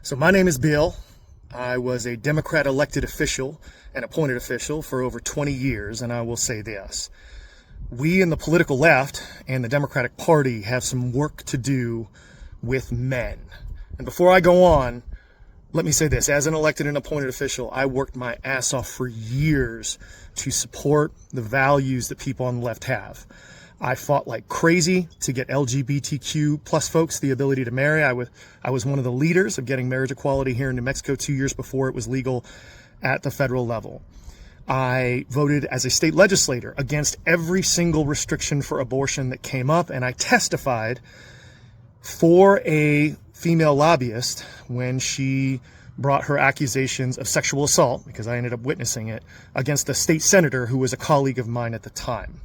So my name is Bill. I was a Democrat elected official and appointed official for over 20 years, and I will say this. We in the political left and the Democratic Party have some work to do with men. And before I go on, let me say this. As an elected and appointed official, I worked my ass off for years to support the values that people on the left have. I fought like crazy to get LGBTQ plus folks the ability to marry. I was one of the leaders of getting marriage equality here in New Mexico 2 years before it was legal at the federal level. I voted as a state legislator against every single restriction for abortion that came up, and I testified for a female lobbyist when she brought her accusations of sexual assault, because I ended up witnessing it, against a state senator who was a colleague of mine at the time.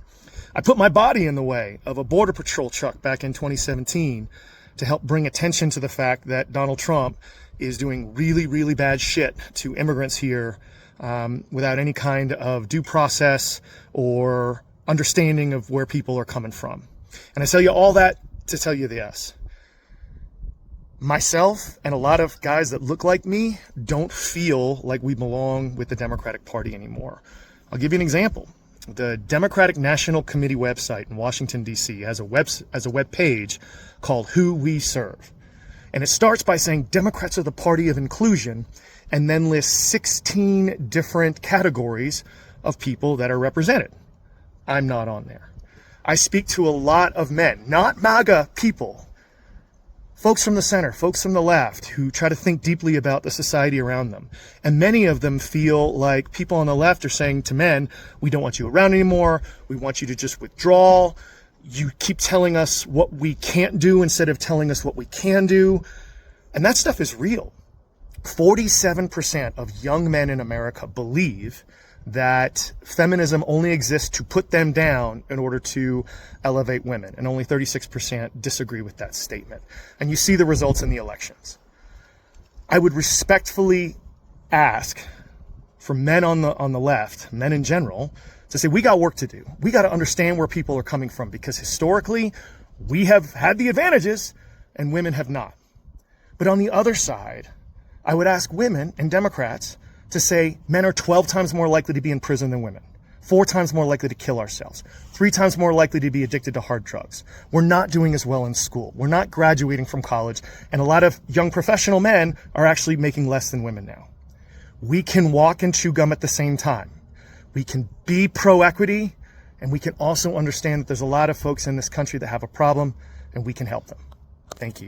I put my body in the way of a Border Patrol truck back in 2017 to help bring attention to the fact that Donald Trump is doing really, really bad shit to immigrants here without any kind of due process or understanding of where people are coming from. And I tell you all that to tell you this. Myself and a lot of guys that look like me don't feel like we belong with the Democratic Party anymore. I'll give you an example. The Democratic National Committee website in Washington, D.C. has a web page called Who We Serve. And it starts by saying Democrats are the party of inclusion, and then lists 16 different categories of people that are represented. I'm not on there. I speak to a lot of men, not MAGA people, folks from the center, folks from the left who try to think deeply about the society around them. And many of them feel like people on the left are saying to men, we don't want you around anymore. We want you to just withdraw. You keep telling us what we can't do instead of telling us what we can do. And that stuff is real. 47% of young men in America believe that feminism only exists to put them down in order to elevate women, and only 36% disagree with that statement. And you see the results in the elections. I would respectfully ask for men on the left, men in general, to say we got work to do. We got to understand where people are coming from, because historically we have had the advantages and women have not. But on the other side, I would ask women and Democrats to say men are 12 times more likely to be in prison than women, 4 times more likely to kill ourselves, 3 times more likely to be addicted to hard drugs. We're not doing as well in school. We're not graduating from college. And a lot of young professional men are actually making less than women now. We can walk and chew gum at the same time. We can be pro-equity, and we can also understand that there's a lot of folks in this country that have a problem, and we can help them. Thank you.